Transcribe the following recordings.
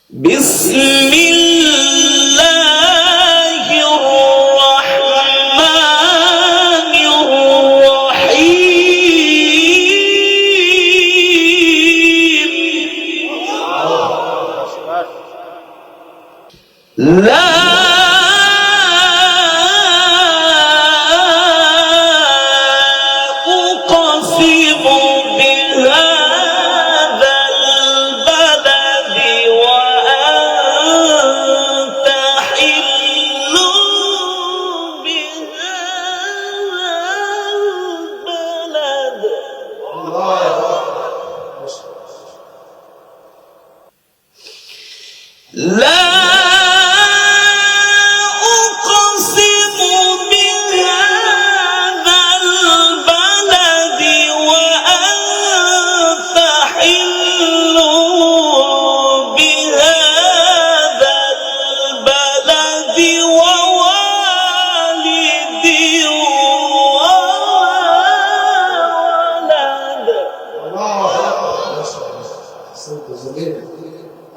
بسم الله الرحمن الرحيم لا أقسم بهذا البلد وأنت حل بهذا البلد لا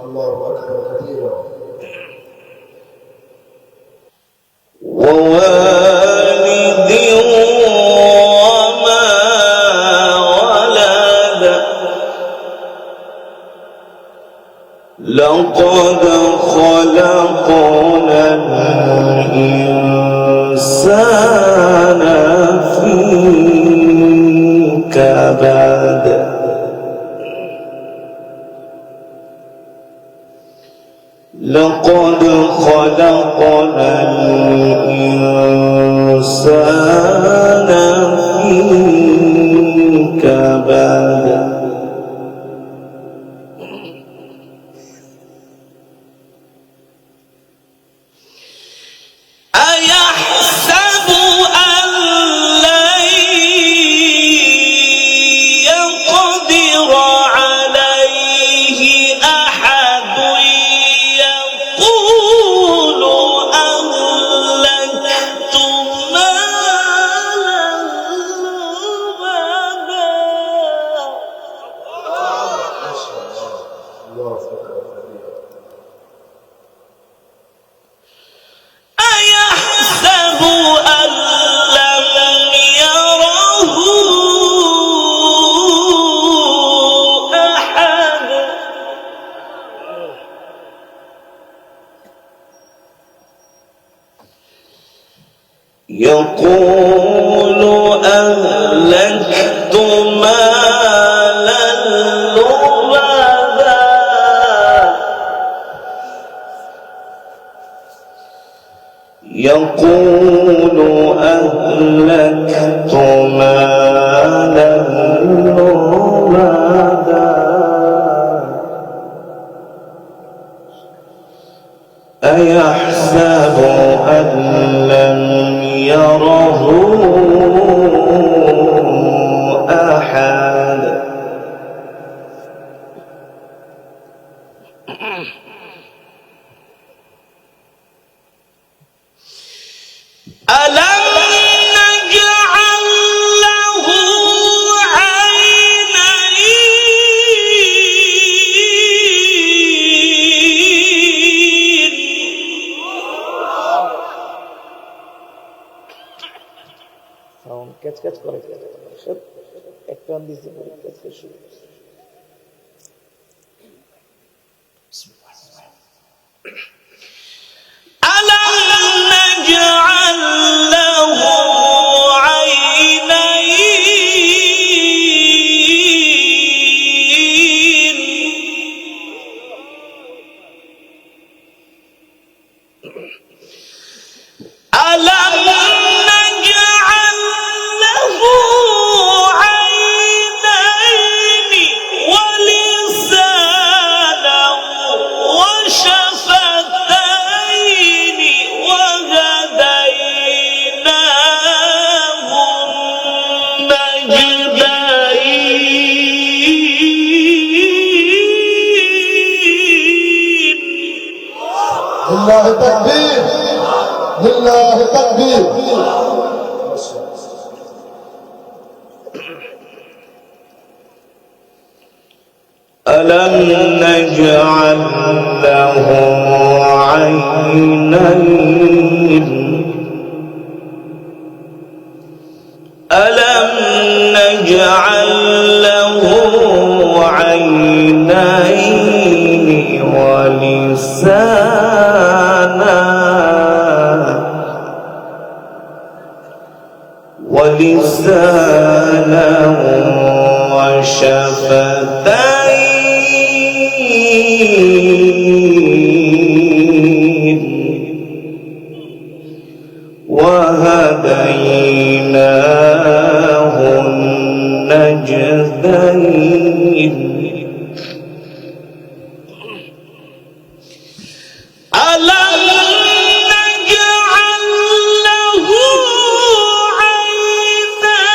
الله أكبر كثيرا ووالد وما ولد لقد خلقنا الإنسان في كبد لقد خلقنا الإنسان في كبد أيحسب أن لن يقدر عليه أحد يقول أهلكت مالا لبدا الله أكبر كثيرا أيحسب أن لم يره أحد يقول أهلكت مالا لبدا يقول أهلكت مالا لبدا أيحسب أن لم يره أحد ألم نجعل له عينين catch catch করে একটা দিতে পারে ক্যাচ ক্যাচ শুরু ألم نجعل له عينين ألم نجعل له عينين ولسانا وشفتين وهديناه النجدين لله التكبير لله التكبير ألم ألم نجعل له عينين ألم نجعل له عينين ولسانا وشفتين وهديناه النجدين ألم نجعل له عينين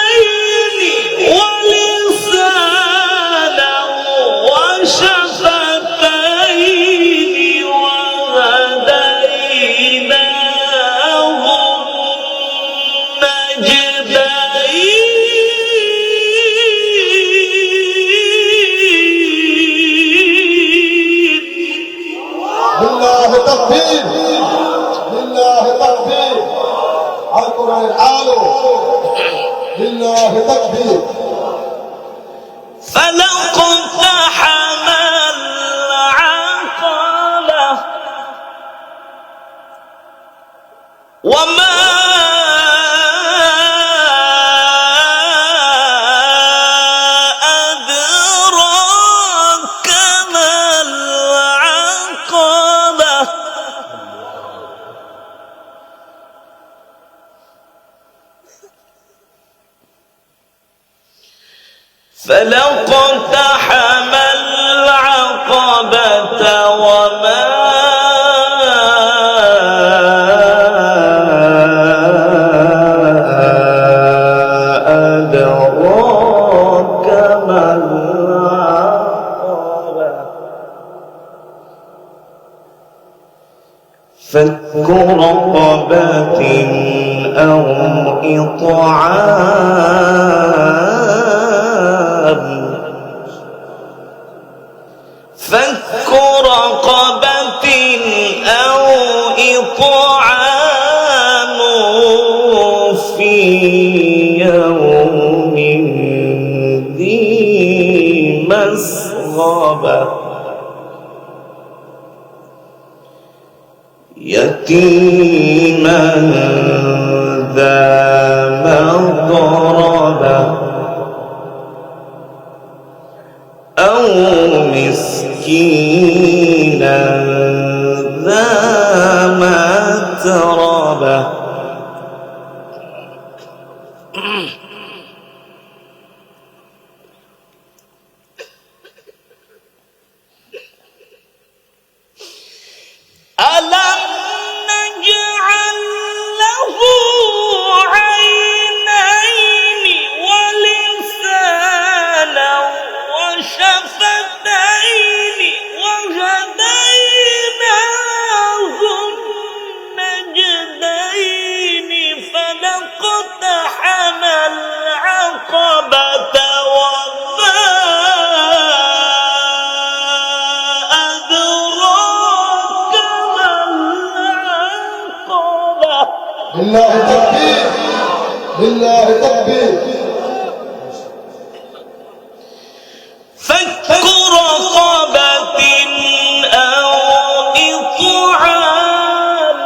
ولسانا وشفتين وهديناه لله تكبير لله تكبير على القرآن العالو لله تكبير فلاقتحم العقبة وما أدراك ما العقبة فلاقتحم العقبة وما أدراك ما العقبة فك رقبة أو إطعام فك رقبة أو إطعام في يوم ذي مسغبة يتيما ذا مقربة أو مسكينا ذا متربة ألم نجعل له عينين ولسانا وشفتين وهديناه النجدين فلاقتحم العقبة وما أدراك ما العقبة لله تكبير لله تكبير فك رقبة أو إطعام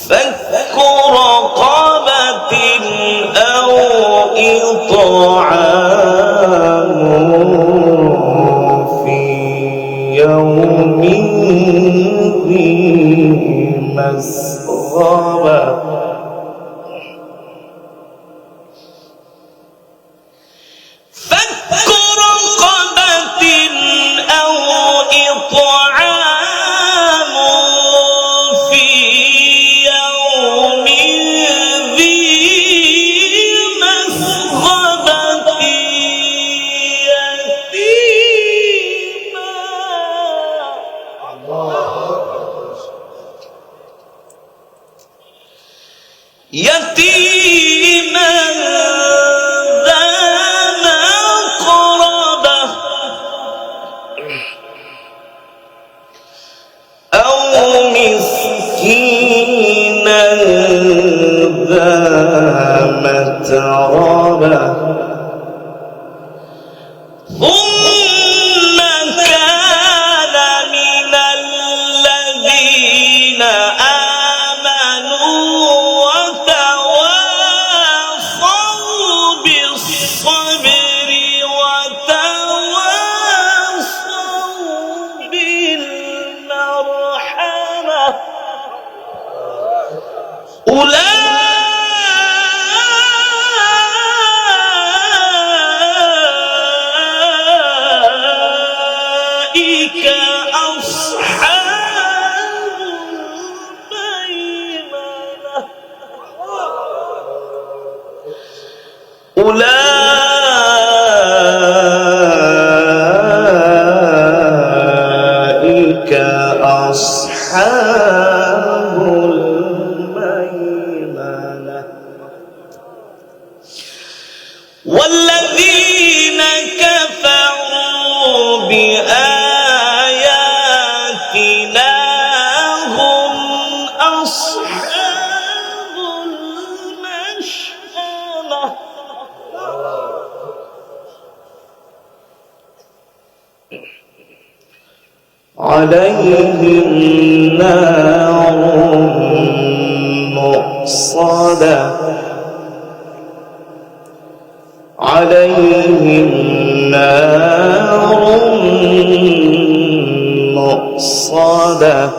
فك رقبة أو إطعام في يوم ذي مسغبة فك رقبة أو إطعام في يوم ذي مسغبة يتيما ثم كان من الذين آمنوا وتواصوا بالصبر وتواصوا بالمرحمة أولئك أصحاب الميمنة أولئك أصحاب الميمنة والذين كفروا بآياتنا هم أصحاب المشأمة عليهم نار مؤصدة عليهم نار مؤصدة